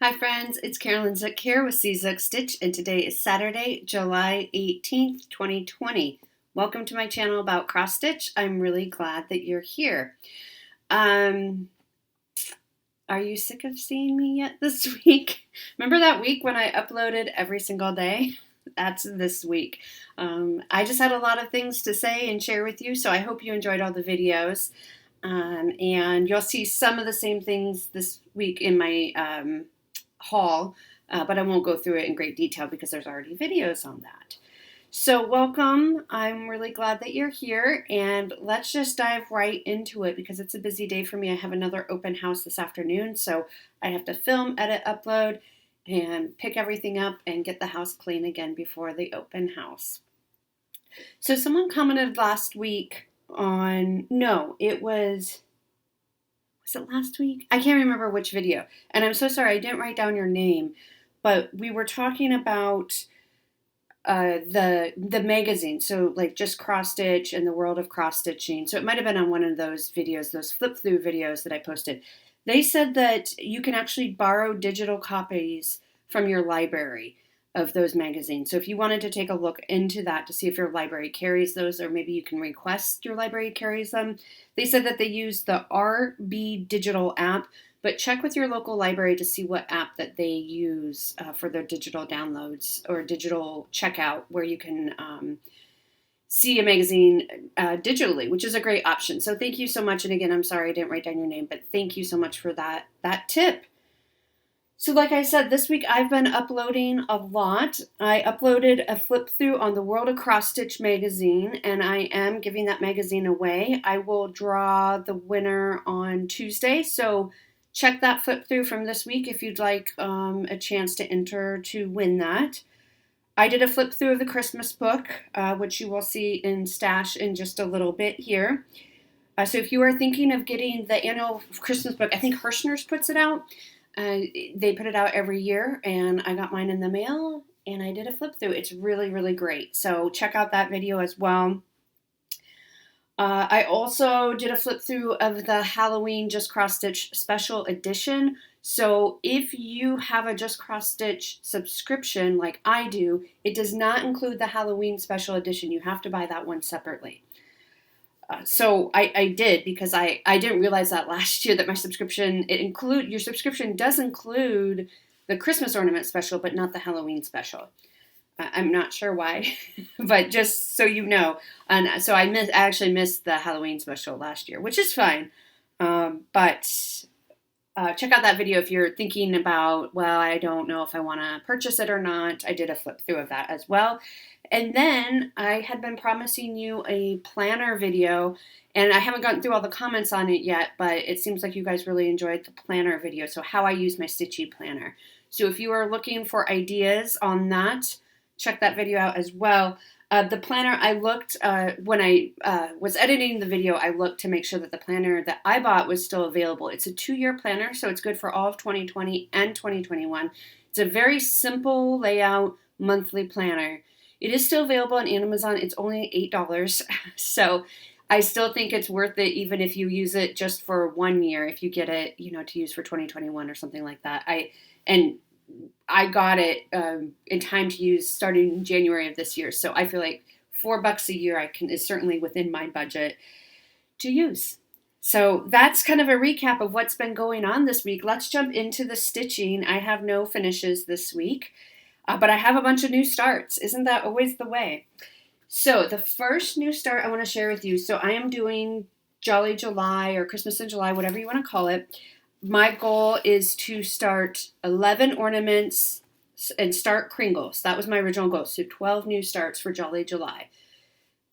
Hi friends, it's Carolyn Zook here with C Zook Stitch, and today is Saturday, July 18th, 2020. Welcome to my channel about cross stitch. I'm really glad that you're here. Um, are you sick of seeing me yet this week? Remember that week when I uploaded every single day? That's this week. I just had a lot of things to say and share with you, so I hope you enjoyed all the videos. And you'll see some of the same things this week in my haul, but I won't go through it in great detail because there's already videos on that. So welcome. I'm really glad that you're here, and let's just dive right into it because it's a busy day for me. I have another open house this afternoon, so I have to film, edit, upload, and pick everything up and get the house clean again before the open house. So someone commented last week on, no, it was it last week? I can't remember which video. And I'm so sorry, I didn't write down your name, but we were talking about the magazine. So like just cross stitch and the world of cross stitching. So it might have been on one of those videos, those flip through videos that I posted. They said that you can actually borrow digital copies from your library of those magazines. So if you wanted to take a look into that to see if your library carries those, or maybe you can request your library carries them. They said that they use the RB Digital app, but check with your local library to see what app that they use for their digital downloads or digital checkout, where you can see a magazine digitally, which is a great option. So thank you so much. And again, I'm sorry I didn't write down your name, but thank you so much for that tip. So like I said, this week I've been uploading a lot. I uploaded a flip through on the World of Cross Stitch magazine, and I am giving that magazine away. I will draw the winner on Tuesday, so check that flip through from this week if you'd like a chance to enter to win that. I did a flip through of the Christmas book, which you will see in Stash in just a little bit here. So if you are thinking of getting the annual Christmas book, I think Hirschner's puts it out. They put it out every year, and I got mine in the mail, and I did a flip through. It's really, really great. So check out that video as well. I also did a flip through of the Halloween Just Cross Stitch special edition. So if you have a Just Cross Stitch subscription like I do, it does not include the Halloween special edition. You have to buy that one separately. So I did, because I didn't realize that last year, that my subscription, your subscription does include the Christmas ornament special, but not the Halloween special. I'm not sure why, but just so you know. And so I actually missed the Halloween special last year, which is fine. But check out that video if you're thinking about, well, I don't know if I want to purchase it or not. I did a flip through of that as well. And then I had been promising you a planner video, and I haven't gotten through all the comments on it yet, but it seems like you guys really enjoyed the planner video. So how I use my Stitchy planner. So if you are looking for ideas on that, check that video out as well. The planner, I looked, when I was editing the video, I looked to make sure that the planner that I bought was still available. It's a 2-year planner, so it's good for all of 2020 and 2021. It's a very simple layout monthly planner. It is still available on Amazon. It's only $8, so I still think it's worth it, even if you use it just for 1 year, if you get it, to use for 2021 or something like that. I got it in time to use starting in January of this year. So I feel like $4 a year is certainly within my budget to use. So that's kind of a recap of what's been going on this week. Let's jump into the stitching. I have no finishes this week, but I have a bunch of new starts. Isn't that always the way? So the first new start I want to share with you. So I am doing Jolly July, or Christmas in July, whatever you want to call it. My goal is to start 11 ornaments and start Kringles. That was my original goal. So 12 new starts for Jolly July.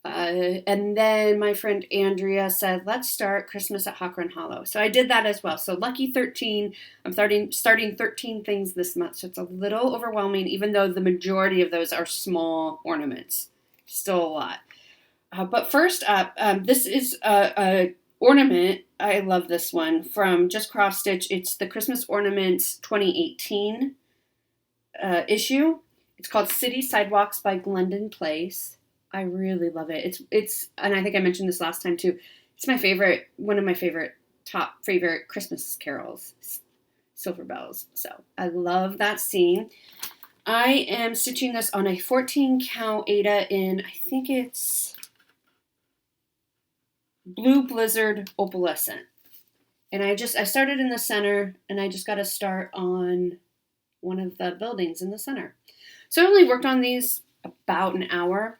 And then my friend Andrea said, let's start Christmas at Hawkran Hollow. So I did that as well. So lucky 13. I'm starting 13 things this month. So it's a little overwhelming, even though the majority of those are small ornaments. Still a lot. But first up, this is a ornament. I love this one from Just Cross Stitch. It's the Christmas Ornaments 2018 issue. It's called City Sidewalks by Glendon Place. I really love it. It's and I think I mentioned this last time too. It's my favorite, one of my top favorite Christmas carols. silver bells. So I love that scene. I am stitching this on a 14 count Aida in, I think it's Blue Blizzard Opalescent. And I started in the center, and I just got to start on one of the buildings in the center. So I only worked on these about an hour.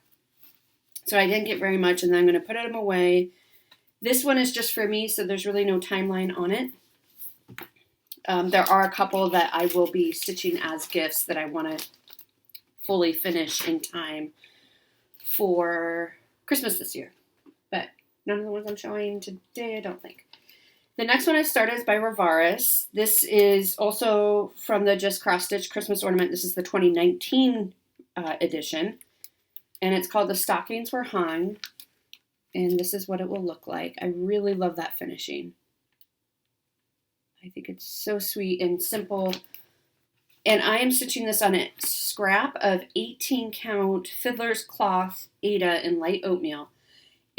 So I didn't get very much, and then I'm going to put them away. This one is just for me, so there's really no timeline on it. There are a couple that I will be stitching as gifts that I want to fully finish in time for Christmas this year. But none of the ones I'm showing today, I don't think. The next one I started is by Rivaris. This is also from the Just Cross Stitch Christmas Ornament. This is the 2019 edition. And it's called The Stockings Were Hung. And this is what it will look like. I really love that finishing. I think it's so sweet and simple. And I am stitching this on a scrap of 18 count Fiddler's Cloth Aida in light oatmeal.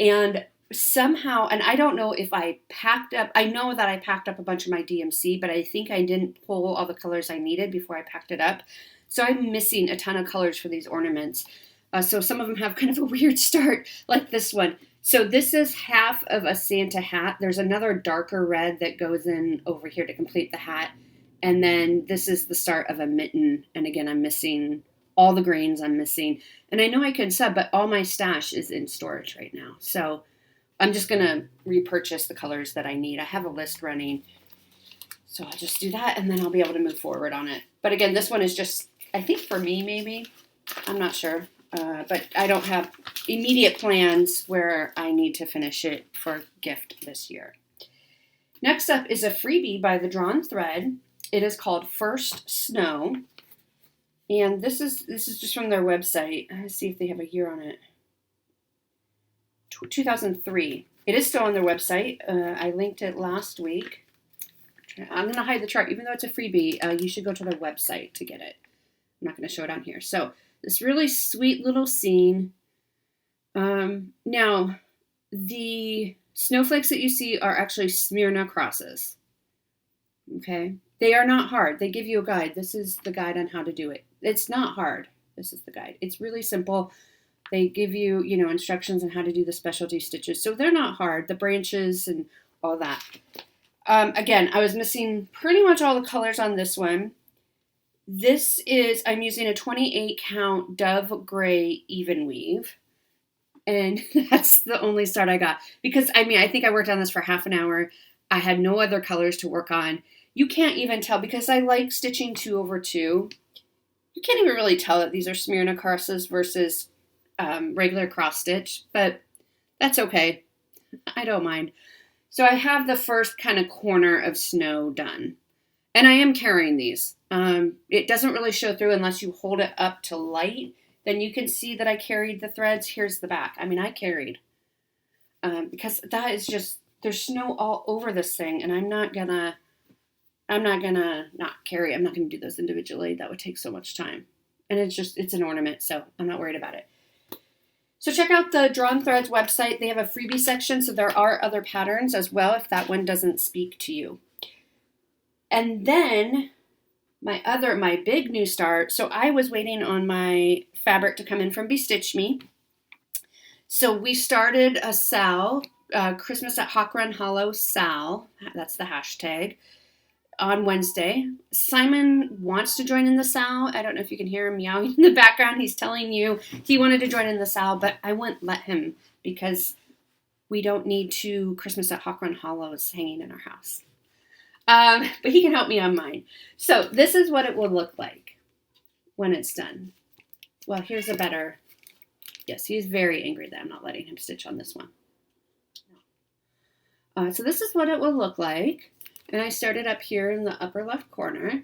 And somehow, and I don't know if I packed up, I know that I packed up a bunch of my DMC, but I think I didn't pull all the colors I needed before I packed it up. So I'm missing a ton of colors for these ornaments. So some of them have kind of a weird start, like this one. So this is half of a Santa hat. There's another darker red that goes in over here to complete the hat. And then this is the start of a mitten. And again, I'm missing all the greens I'm missing. And I know I can sub, but all my stash is in storage right now. So I'm just going to repurchase the colors that I need. I have a list running. So I'll just do that, and then I'll be able to move forward on it. But again, this one is just, I think for me maybe. I'm not sure. But I don't have immediate plans where I need to finish it for gift this year. Next up is a freebie by the Drawn Thread. It is called First Snow. And this is just from their website. Let's see if they have a year on it. 2003. It is still on their website. I linked it last week. I'm going to hide the chart. Even though it's a freebie, you should go to their website to get it. I'm not going to show it on here. So this really sweet little scene. Now, the snowflakes that you see are actually Smyrna crosses. Okay? They are not hard. They give you a guide. This is the guide on how to do it. It's not hard. This is the guide. It's really simple. They give you, instructions on how to do the specialty stitches. So they're not hard. The branches and all that. Again, I was missing pretty much all the colors on this one. This is, I'm using a 28 count Dove Gray Even Weave. And that's the only start I got. Because, I think I worked on this for half an hour. I had no other colors to work on. You can't even tell, because I like stitching 2/2. You can't even really tell that these are Smyrna crosses versus regular cross stitch. But that's okay. I don't mind. So I have the first kind of corner of snow done. And I am carrying these. It doesn't really show through unless you hold it up to light. Then you can see that I carried the threads. Here's the back. I carried. Because that is just, there's snow all over this thing. And I'm not gonna not carry. I'm not gonna do those individually. That would take so much time. And it's an ornament, so I'm not worried about it. So check out the Drawn Threads website. They have a freebie section, so there are other patterns as well if that one doesn't speak to you. And then my big new start, so I was waiting on my fabric to come in from Bestitch Me. So we started a SAL, Christmas at Hawk Run Hollow SAL, that's the hashtag, on Wednesday. Simon wants to join in the SAL. I don't know if you can hear him meowing in the background. He's telling you he wanted to join in the SAL, but I wouldn't let him because we don't need 2 Christmas at Hawk Run Hollows hanging in our house. But he can help me on mine. So this is what it will look like when it's done. Well, here's a better. Yes, he's very angry that I'm not letting him stitch on this one. So this is what it will look like. And I started up here in the upper left corner.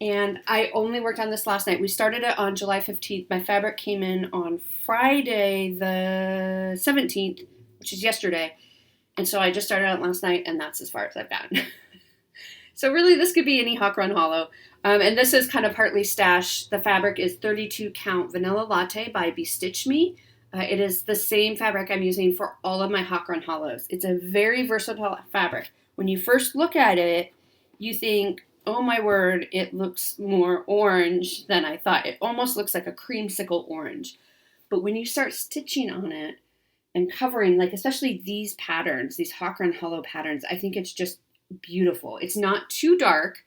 And I only worked on this last night. We started it on July 15th. My fabric came in on Friday the 17th, which is yesterday. And so I just started out last night, and that's as far as I've gotten. So really, this could be any Hawk Run Hollow. And this is kind of partly stash. The fabric is 32 count Vanilla Latte by Bestitch Me. It is the same fabric I'm using for all of my Hawk Run Hollows. It's a very versatile fabric. When you first look at it, you think, oh my word, it looks more orange than I thought. It almost looks like a creamsicle orange. But when you start stitching on it and covering, like especially these patterns, these Hawker and Hollow patterns, I think it's just beautiful. It's not too dark,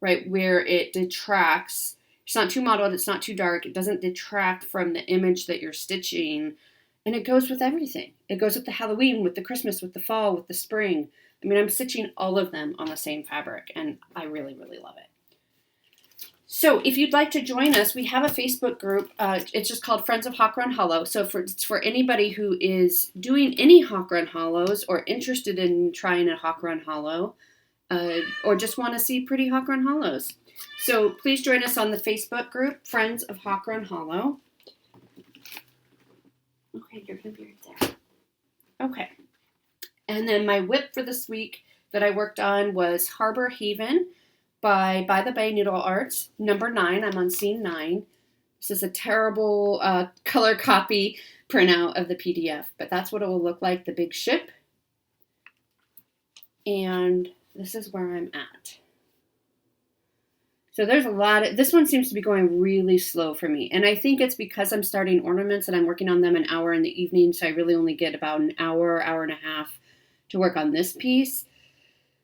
right, where it detracts. It's not too mottled, it's not too dark. It doesn't detract from the image that you're stitching. And it goes with everything. It goes with the Halloween, with the Christmas, with the fall, with the spring. I mean, I'm stitching all of them on the same fabric, and I really, really love it. So if you'd like to join us, we have a Facebook group. It's just called Friends of Hawker and Hollow. So it's for anybody who is doing any Hawker and Hollows or interested in trying a Hawker and Hollow, or just want to see pretty Hawker and Hollows. So please join us on the Facebook group, Friends of Hawker and Hollow. Okay, you're going to be right there. Okay. And then my whip for this week that I worked on was Harbor Haven by the Bay Noodle Arts, number 9. I'm on scene 9. This is a terrible color copy printout of the PDF, but that's what it will look like, the big ship. And this is where I'm at. So there's a lot of, this one seems to be going really slow for me. And I think it's because I'm starting ornaments and I'm working on them an hour in the evening. So I really only get about an hour, hour and a half to work on this piece.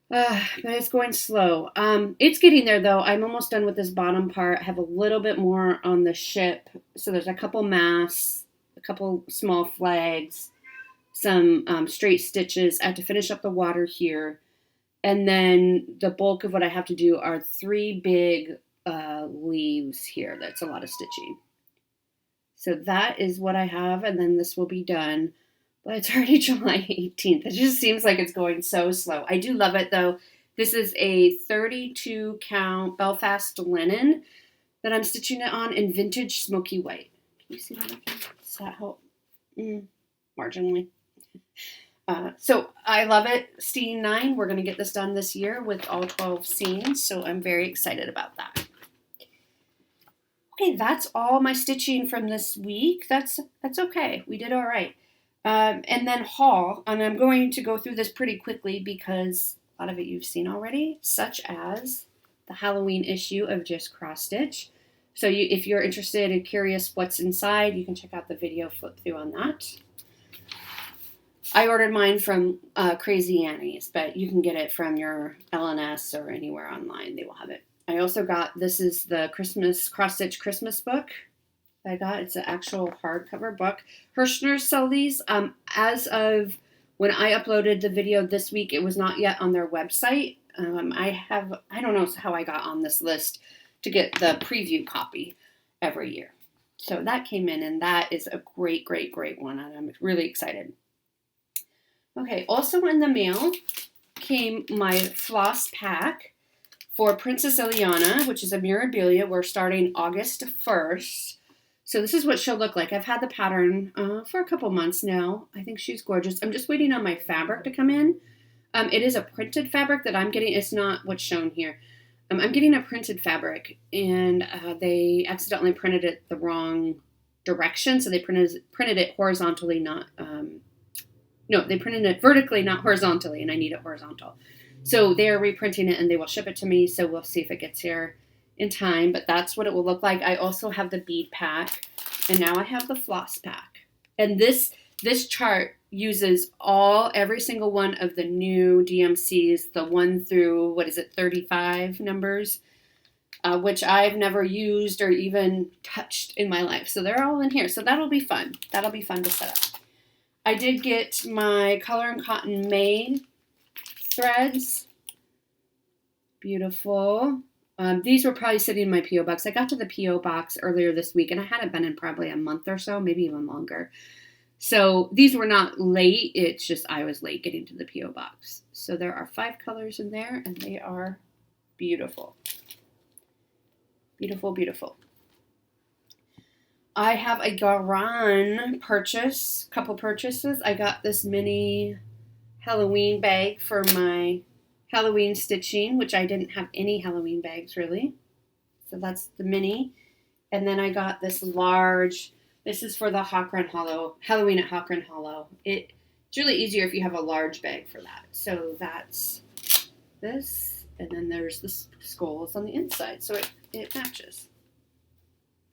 But it's going slow. It's getting there though. I'm almost done with this bottom part. I have a little bit more on the ship. So there's a couple masts, a couple small flags, some straight stitches. I have to finish up the water here. And then the bulk of what I have to do are 3 big leaves here. That's a lot of stitching. So that is what I have, and then this will be done. But it's already July 18th. It just seems like it's going so slow. I do love it, though. This is a 32 count Belfast linen that I'm stitching it on in vintage smoky white. Can you see that? Does that help? Marginally. So I love it. Scene 9, we're going to get this done this year with all 12 scenes, so I'm very excited about that. Okay, that's all my stitching from this week. That's okay. We did all right. And then haul, and I'm going to go through this pretty quickly because a lot of it you've seen already, such as the Halloween issue of Just Cross Stitch. So if you're interested and curious what's inside, you can check out the video flip through on that. I ordered mine from Crazy Annie's, but you can get it from your LNS or anywhere online. They will have it. I also got, this is the Christmas cross-stitch Christmas book I got. It's an actual hardcover book. Hirschner's sell these. As of when I uploaded the video this week, it was not yet on their website. I don't know how I got on this list to get the preview copy every year. So that came in, and that is a great, great, great one, and I'm really excited. Okay, also in the mail came my floss pack for Princess Ileana, which is a Mirabilia. We're starting August 1st. So this is what she'll look like. I've had the pattern for a couple months now. I think she's gorgeous. I'm just waiting on my fabric to come in. It is a printed fabric that I'm getting. It's not what's shown here. I'm getting a printed fabric, and they accidentally printed it the wrong direction. So they printed it horizontally, not... No, they printed it vertically, not horizontally, and I need it horizontal. So they are reprinting it, and they will ship it to me, so we'll see if it gets here in time, but that's what it will look like. I also have the bead pack, and now I have the floss pack. And this chart uses every single one of the new DMCs, the 1 through, 35 numbers, which I've never used or even touched in my life. So they're all in here, so that'll be fun. That'll be fun to set up. I did get my Color and Cotton Made threads. Beautiful. These were probably sitting in my P.O. box. I got to the P.O. box earlier this week, and I hadn't been in probably a month or so, maybe even longer. So these were not late. It's just I was late getting to the P.O. box. So there are 5 colors in there, and they are beautiful. Beautiful, beautiful. I have a Garan couple purchases. I got this mini Halloween bag for my Halloween stitching, which I didn't have any Halloween bags really. So that's the mini. And then I got this large, this is for the Hawker and Hollow, Halloween at Hawker and Hollow. It's really easier if you have a large bag for that. So that's this, and then there's the skulls on the inside, so it matches.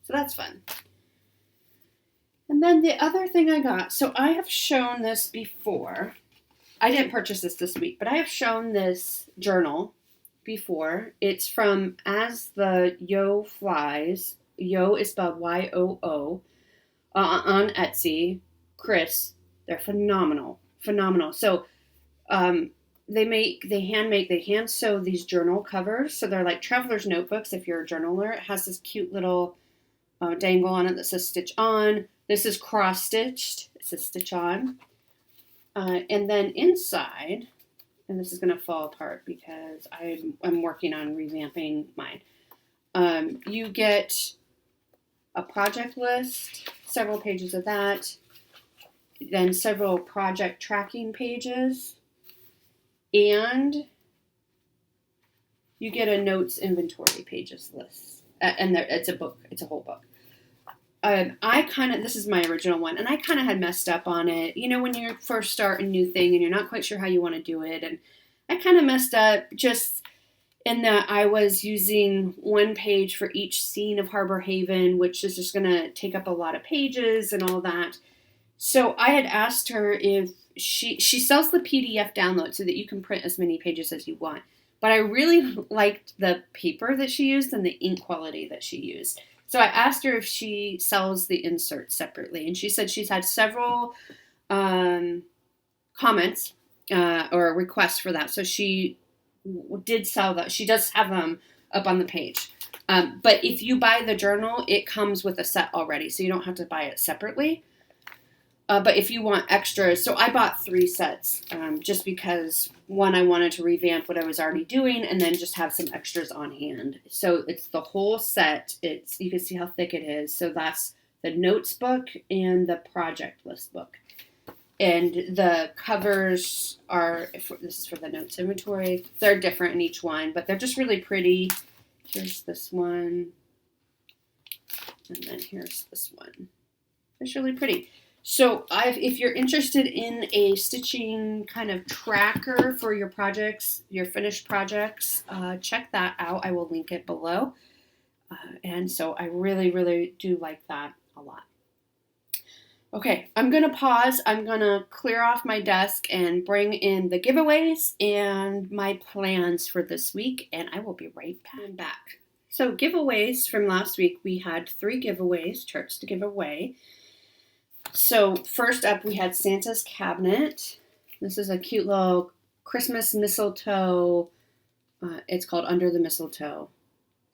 So that's fun. And then the other thing I got, so I have shown this before. I didn't purchase this week, but I have shown this journal before. It's from As the Yo Flies. Yo is spelled Y-O-O. On Etsy. Chris, they're phenomenal. So they hand sew these journal covers. So they're like traveler's notebooks if you're a journaler. It has this cute little dangle on it that says stitch on. This is cross stitched. It says stitch on. And then inside, and this is going to fall apart because I'm working on revamping mine. You get a project list, several pages of that, then several project tracking pages, and you get a notes inventory pages list. And it's a book. It's a whole book. This is my original one, and I kind of had messed up on it. You know, when you first start a new thing and you're not quite sure how you want to do it, and I kind of messed up just in that I was using one page for each scene of Harbor Haven, which is just going to take up a lot of pages and all that. So I had asked her if she sells the PDF download so that you can print as many pages as you want. But I really liked the paper that she used and the ink quality that she used. So I asked her if she sells the inserts separately, and she said she's had several comments or requests for that. So she did sell that. She does have them up on the page. But if you buy the journal, it comes with a set already, so you don't have to buy it separately. But if you want extras, so I bought 3 sets just because, one, I wanted to revamp what I was already doing and then just have some extras on hand. So it's the whole set. You can see how thick it is. So that's the notes book and the project list book. And the covers this is for the notes inventory. They're different in each one, but they're just really pretty. Here's this one. And then here's this one. It's really pretty. So if you're interested in a stitching kind of tracker for your projects, your finished projects, check that out. I will link it below. And so I really, really do like that a lot. Okay, I'm going to pause. I'm going to clear off my desk and bring in the giveaways and my plans for this week, and I will be right back. So giveaways from last week, we had 3 giveaways, charts to give away. So first up, we had Santa's Cabinet. This is a cute little Christmas mistletoe. It's called Under the Mistletoe.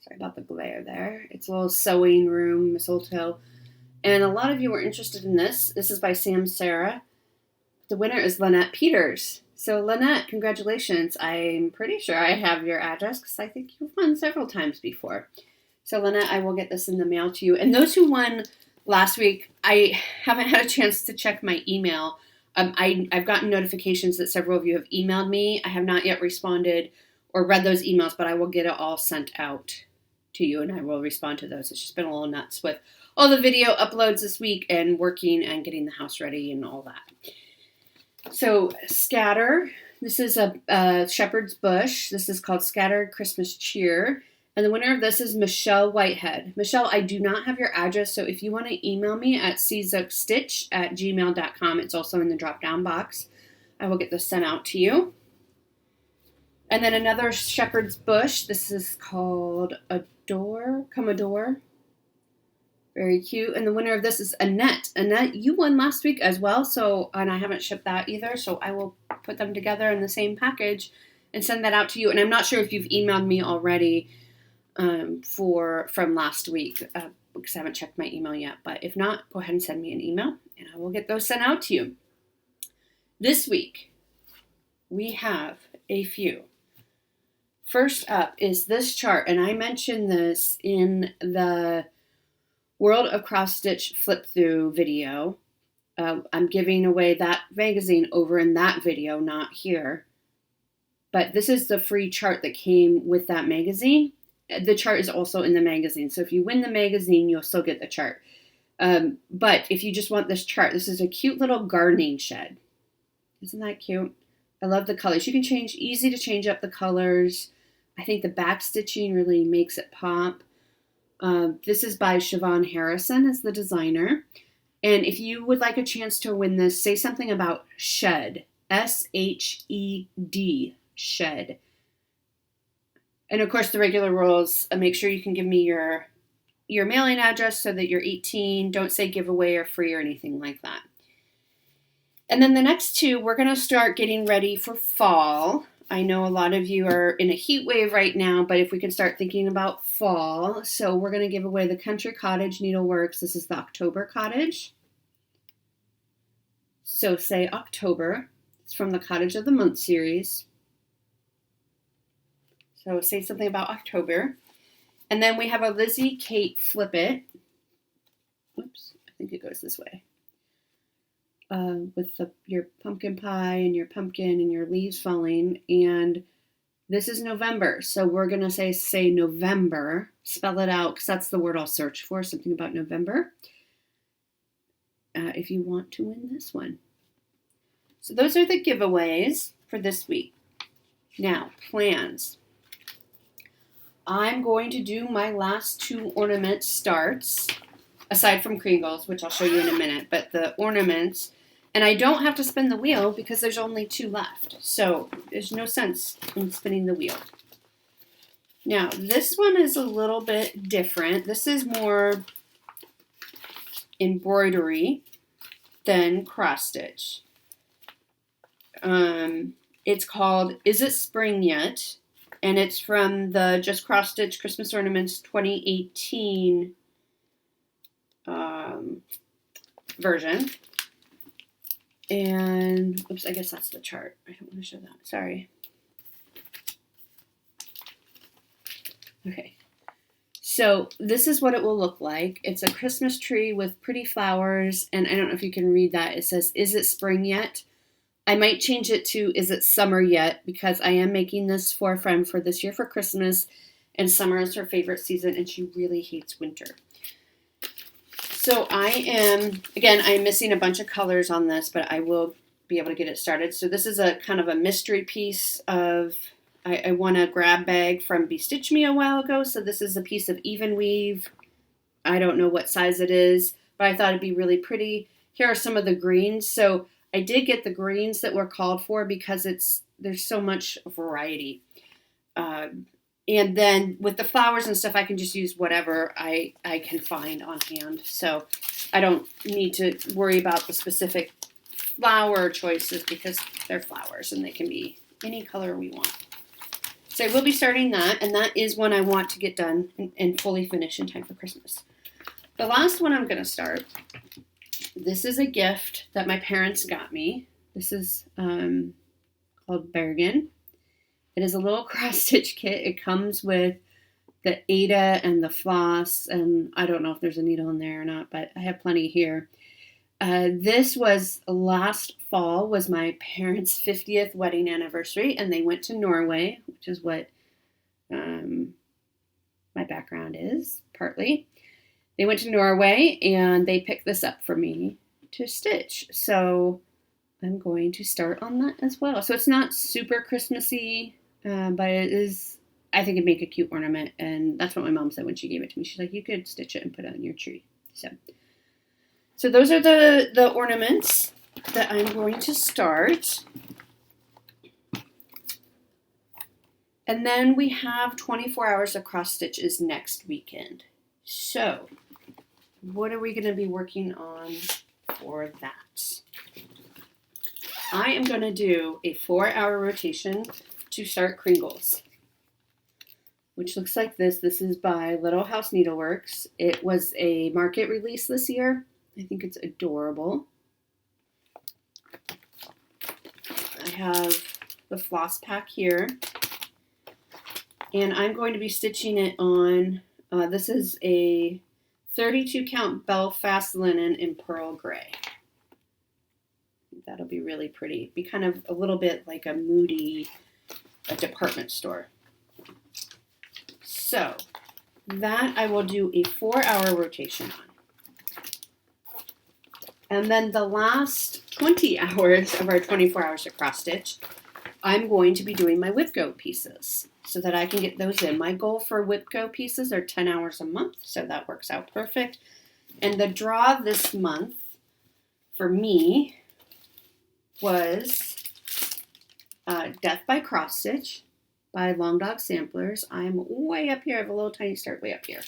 Sorry about the glare there. It's a little sewing room mistletoe. And a lot of you were interested in this. This is by Sam Sarah. The winner is Lynette Peters. So Lynette, congratulations. I'm pretty sure I have your address because I think you've won several times before. So Lynette, I will get this in the mail to you. And those who won last week, I haven't had a chance to check my email. I've gotten notifications that several of you have emailed me. I have not yet responded or read those emails, but I will get it all sent out to you, and I will respond to those. It's just been a little nuts with all the video uploads this week and working and getting the house ready and all that. So Scatter, this is a shepherd's bush. This is called Scattered Christmas Cheer. And the winner of this is Michelle Whitehead. Michelle, I do not have your address, so if you want to email me at czookstitch@gmail.com, it's also in the drop-down box. I will get this sent out to you. And then another shepherd's bush. This is called Commodore. Very cute. And the winner of this is Annette. Annette, you won last week as well, and I haven't shipped that either, so I will put them together in the same package and send that out to you. And I'm not sure if you've emailed me already from last week because I haven't checked my email yet. But if not, go ahead and send me an email, and I will get those sent out to you. This week, we have a few. First up is this chart, and I mentioned this in the World of Cross Stitch flip through video. I'm giving away that magazine over in that video, not here. But this is the free chart that came with that magazine. The chart is also in the magazine. So if you win the magazine, you'll still get the chart. But if you just want this chart, this is a cute little gardening shed. Isn't that cute? I love the colors. You can easy to change up the colors. I think the back stitching really makes it pop. This is by Siobhan Harrison as the designer. And if you would like a chance to win this, say something about shed, S-H-E-D, shed. And of course, the regular rules, make sure you can give me your mailing address so that you're 18. Don't say giveaway or free or anything like that. And then the next two, we're going to start getting ready for fall. I know a lot of you are in a heat wave right now, but if we can start thinking about fall. So we're going to give away the Country Cottage Needleworks. This is the October Cottage. So say October. It's from the Cottage of the Month series. So say something about October. And then we have a Lizzie Kate Flip It. Oops, I think it goes this way. With your pumpkin pie and your pumpkin and your leaves falling. And this is November. So we're going to say November. Spell it out because that's the word I'll search for. Something about November. If you want to win this one. So those are the giveaways for this week. Now, plans. I'm going to do my last two ornament starts, aside from Kringles, which I'll show you in a minute, but the ornaments, and I don't have to spin the wheel because there's only two left, so there's no sense in spinning the wheel. Now, this one is a little bit different. This is more embroidery than cross stitch. It's called Is It Spring Yet? And it's from the Just Cross Stitch Christmas Ornaments 2018 version. And, oops, I guess that's the chart. I don't want to show that. Sorry. Okay. So this is what it will look like. It's a Christmas tree with pretty flowers. And I don't know if you can read that. It says, Is it spring yet? I might change it to, Is it summer yet? Because I am making this for a friend for this year for Christmas. And summer is her favorite season, and she really hates winter. So I'm missing a bunch of colors on this, but I will be able to get it started. So this is a kind of a mystery piece of, I won a grab bag from Bestitch Me a while ago. So this is a piece of even weave. I don't know what size it is, but I thought it'd be really pretty. Here are some of the greens. So I did get the greens that were called for because there's so much variety. And then with the flowers and stuff, I can just use whatever I can find on hand. So I don't need to worry about the specific flower choices because they're flowers and they can be any color we want. So I will be starting that, and that is one I want to get done and fully finish in time for Christmas. The last one I'm going to start, this is a gift that my parents got me. This is called Bergen. It is a little cross-stitch kit. It comes with the Ada and the floss, and I don't know if there's a needle in there or not, but I have plenty here. This was last fall, was my parents' 50th wedding anniversary, and they went to Norway, which is what my background is, partly. They went to Norway, and they picked this up for me to stitch. So I'm going to start on that as well. So it's not super Christmassy, but it is, I think it'd make a cute ornament, and that's what my mom said when she gave it to me. She's like, you could stitch it and put it on your tree. So those are the ornaments that I'm going to start. And then we have 24 hours of cross stitches next weekend. So what are we going to be working on for that? I am going to do a 4-hour rotation to start Kringles, which looks like this. This is by Little House Needleworks. It was a market release this year. I think it's adorable. I have the floss pack here, and I'm going to be stitching it on, this is a 32 count Belfast linen in pearl gray. That'll be really pretty. Be kind of a little bit like a moody department store. So that I will do a 4-hour rotation on. And then the last 20 hours of our 24 hours of cross stitch, I'm going to be doing my WIPGO pieces so that I can get those in. My goal for WIPGO pieces are 10 hours a month, so that works out perfect. And the draw this month for me was Death by Cross Stitch by Long Dog Samplers. I'm way up here. I have a little tiny start way up here.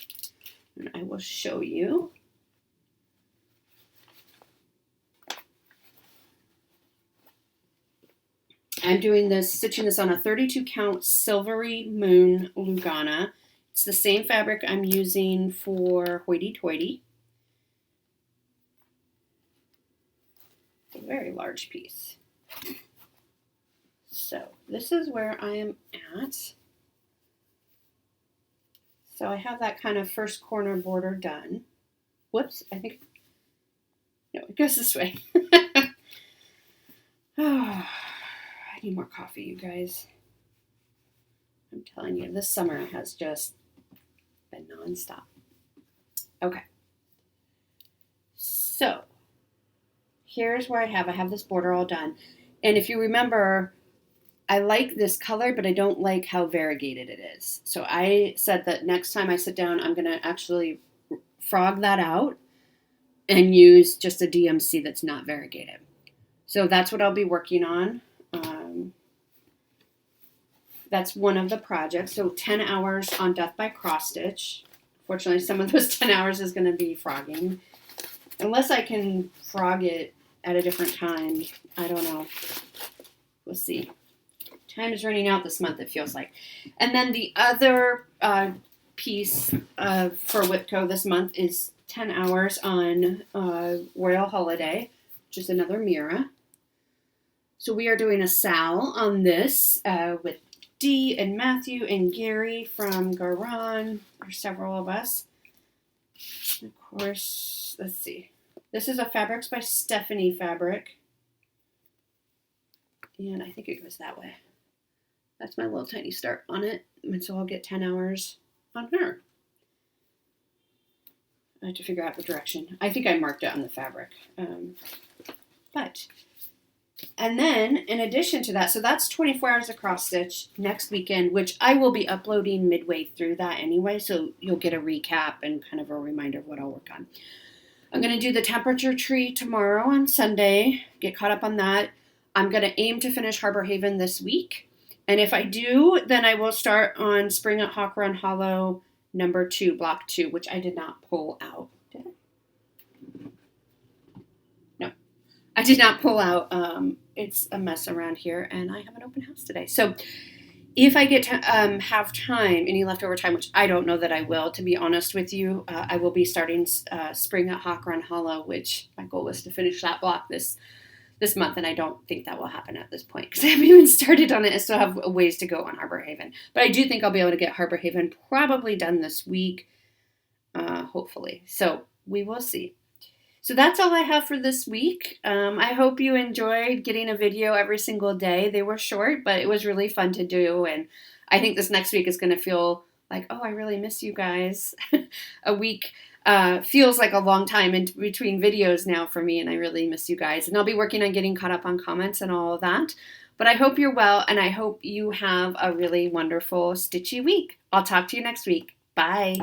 And I will show you. I'm doing this, stitching this on a 32 count Silvery Moon Lugana. It's the same fabric I'm using for Hoity Toity. It's a very large piece. So this is where I am at. So I have that kind of first corner border done. Whoops, I think, no, it goes this way. Oh, I need more coffee, you guys. I'm telling you, this summer has just been nonstop. Okay. So here's where I have this border all done. And if you remember, I like this color, but I don't like how variegated it is. So I said that next time I sit down, I'm going to actually frog that out and use just a DMC that's not variegated. So that's what I'll be working on. That's one of the projects. So 10 hours on Death by Cross Stitch. Fortunately, some of those 10 hours is going to be frogging. Unless I can frog it at a different time. I don't know. We'll see. Time is running out this month, it feels like. And then the other piece for WIPCO this month is 10 hours on Royal Holiday, which is another Mira. So we are doing a Sal on this with Dee and Matthew and Gary from Garan. There's several of us. And of course, let's see. This is a Fabrics by Stephanie fabric. And I think it goes that way. That's my little tiny start on it. And so I'll get 10 hours on her. I have to figure out the direction. I think I marked it on the fabric. And then, in addition to that, so that's 24 hours of cross stitch next weekend, which I will be uploading midway through that anyway, so you'll get a recap and kind of a reminder of what I'll work on. I'm going to do the temperature tree tomorrow on Sunday, get caught up on that. I'm going to aim to finish Harbor Haven this week, and if I do, then I will start on Spring at Hawk Run Hollow number 2, block 2, which I did not pull out. Did I? No, I did not pull out. It's a mess around here, and I have an open house today. So if I get to have time, any leftover time, which I don't know that I will, to be honest with you, I will be starting Spring at Hawk Run Hollow, which my goal was to finish that block this month, and I don't think that will happen at this point because I haven't even started on it. I still have a ways to go on Harbor Haven. But I do think I'll be able to get Harbor Haven probably done this week, hopefully. So we will see. So that's all I have for this week. I hope you enjoyed getting a video every single day. They were short, but it was really fun to do. And I think this next week is going to feel like, oh, I really miss you guys. A week feels like a long time in between videos now for me, and I really miss you guys. And I'll be working on getting caught up on comments and all of that. But I hope you're well, and I hope you have a really wonderful stitchy week. I'll talk to you next week. Bye.